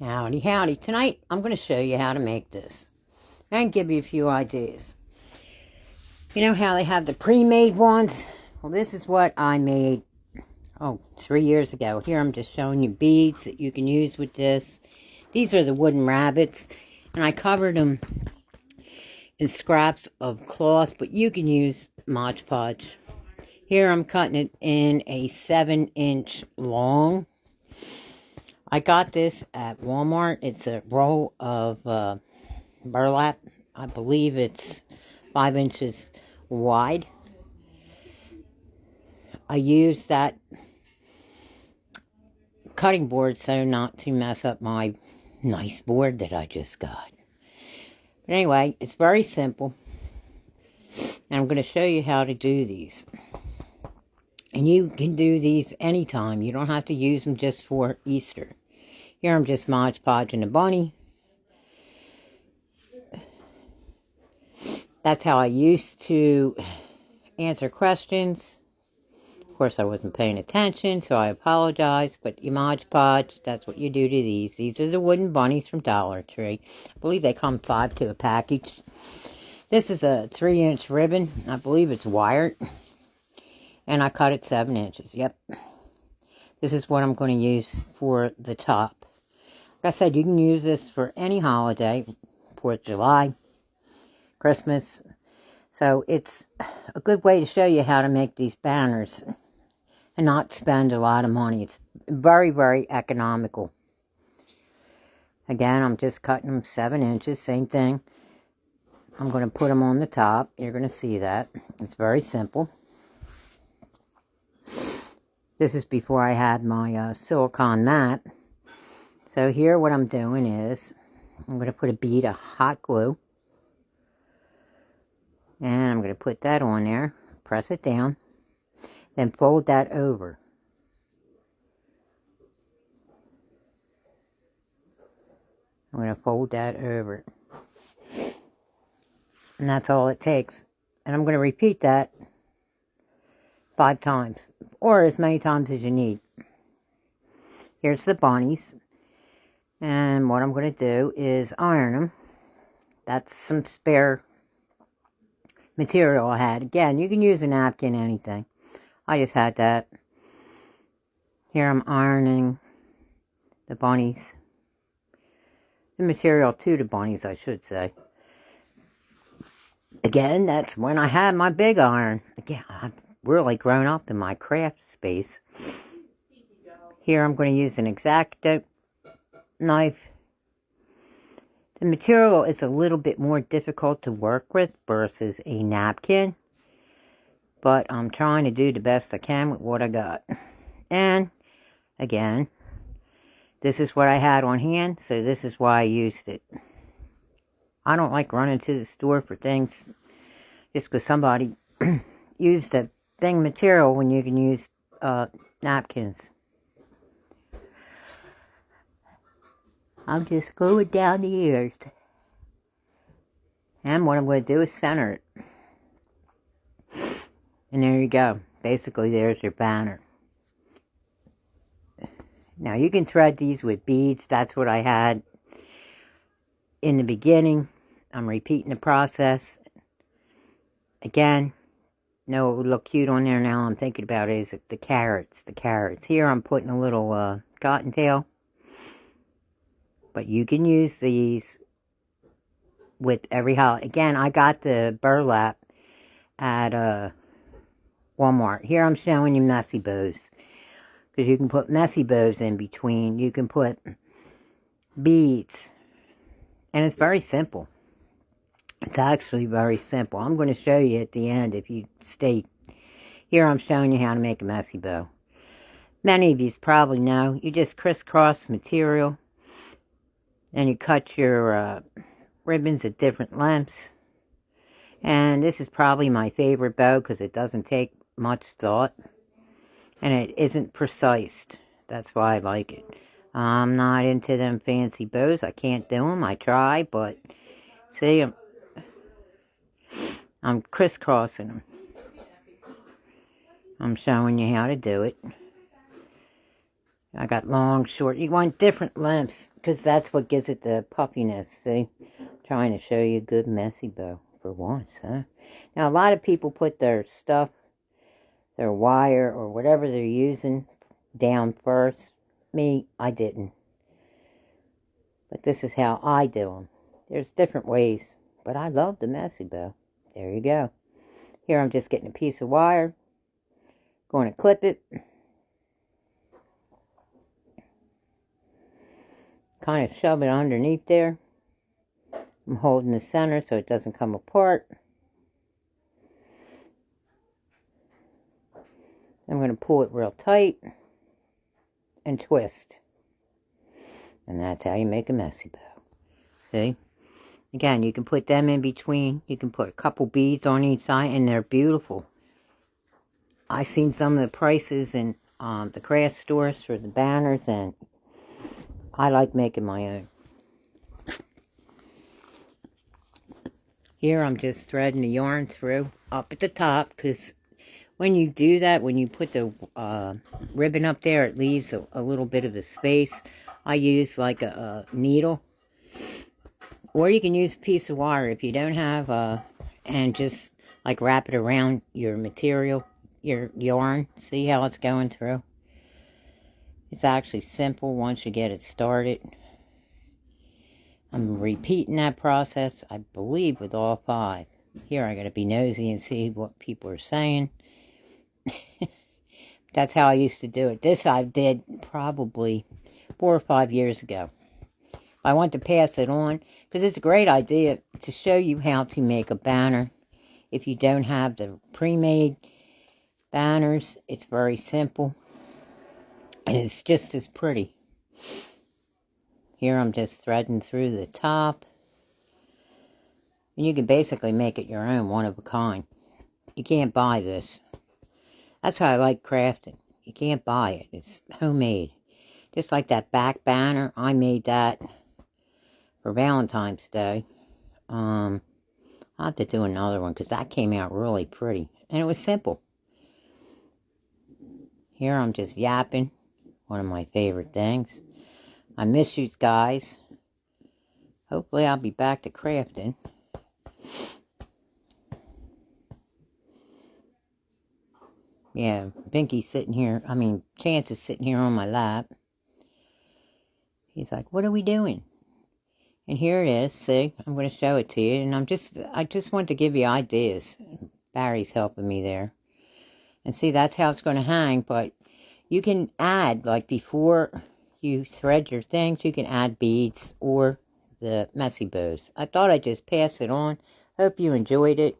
Howdy, howdy. Tonight I'm going to show you how to make this and give you a few ideas. You know how they have the pre-made ones? Well, this is what I made, 3 years ago. Here I'm just showing you beads that you can use with this. These are the wooden rabbits, and I covered them in scraps of cloth, but you can use Mod Podge. Here I'm cutting it in a 7-inch long. I got this at Walmart. It's a roll of burlap. I believe it's 5 inches wide. I use that cutting board so not to mess up my nice board that I just got. But anyway, it's very simple. And I'm going to show you how to do these. And you can do these anytime. You don't have to use them just for Easter. Here I'm just Mod Podging a bunny. That's how I used to answer questions. Of course, I wasn't paying attention, so I apologize. But you Mod Podge, that's what you do to these. These are the wooden bunnies from Dollar Tree. I believe they come 5 to a package. This is a 3-inch ribbon. I believe it's wired. And I cut it 7 inches. Yep. This is what I'm going to use for the top. Like I said, you can use this for any holiday. 4th of July, Christmas. So it's a good way to show you how to make these banners and not spend a lot of money. It's very, very economical. Again, I'm just cutting them 7 inches. Same thing. I'm going to put them on the top. You're going to see that. It's very simple. This is before I had my silicone mat. So here what I'm doing is I'm going to put a bead of hot glue. And I'm going to put that on there. Press it down. Then fold that over. I'm going to fold that over. And that's all it takes. And I'm going to repeat that 5 times. Or as many times as you need. Here's the bunnies. And what I'm going to do is iron them. That's some spare material I had. Again, you can use a napkin, anything. I just had that. Here I'm ironing the bunnies. The material to the bunnies, I should say. Again, that's when I had my big iron. Again, I've really grown up in my craft space. Here I'm going to use an X-Acto knife. The material is a little bit more difficult to work with versus a napkin. But I'm trying to do the best I can with what I got. And, again, this is what I had on hand, so this is why I used it. I don't like running to the store for things just because somebody used the thing material when you can use napkins. I'm just going down the ears. And what I'm going to do is center it. And there you go. Basically, there's your banner. Now, you can thread these with beads. That's what I had in the beginning. I'm repeating the process. Again, no, it would look cute on there now. I'm thinking about is the carrots. The carrots. Here, I'm putting a little cottontail. But you can use these with every holiday. Again, I got the burlap at Walmart. Here I'm showing you messy bows. Because you can put messy bows in between. You can put beads. And it's very simple. It's actually very simple. I'm going to show you at the end if you stay. Here I'm showing you how to make a messy bow. Many of you probably know. You just crisscross material. And you cut your ribbons at different lengths. And this is probably my favorite bow because it doesn't take much thought. And it isn't precise. That's why I like it. I'm not into them fancy bows. I can't do them. I try, but see, I'm crisscrossing them. I'm showing you how to do it. I got long, short. You want different lengths because that's what gives it the puffiness. See? Trying to show you a good messy bow for once, huh? Now, a lot of people put their stuff, their wire or whatever they're using down first. Me, I didn't. But this is how I do them. There's different ways, but I love the messy bow. There you go. Here I'm just getting a piece of wire, going to clip it. Kind of shove it underneath there. I'm holding the center so it doesn't come apart. I'm going to pull it real tight and twist. And that's how you make a messy bow. See? Again, you can put them in between. You can put a couple beads on each side, and they're beautiful. I've seen some of the prices in the craft stores for the banners, and I like making my own. Here I'm just threading the yarn through up at the top, because when you do that, when you put the ribbon up there, it leaves a little bit of a space. I use like a needle, or you can use a piece of wire if you don't have, and just like wrap it around your material, your yarn. See how it's going through? It's actually simple once you get it started. I'm repeating that process, I believe, with all 5. Here I gotta be nosy and see what people are saying. That's how I used to do it. This I did probably 4 or 5 years ago. I want to pass it on because it's a great idea to show you how to make a banner. If you don't have the pre-made banners, it's very simple. And it's just as pretty. Here I'm just threading through the top. And you can basically make it your own, one of a kind. You can't buy this. That's how I like crafting. You can't buy it. It's homemade. Just like that back banner. I made that for Valentine's Day. I'll have to do another one because that came out really pretty. And it was simple. Here I'm just yapping. One of my favorite things. I miss you guys. Hopefully I'll be back to crafting. Yeah, Pinky's sitting here. Chance is sitting here on my lap. He's like, what are we doing? And here it is. See, I'm going to show it to you. And I just want to give you ideas. Barry's helping me there. And see, that's how it's going to hang. But you can add, like before you thread your things, you can add beads or the messy bows. I thought I'd just pass it on. Hope you enjoyed it.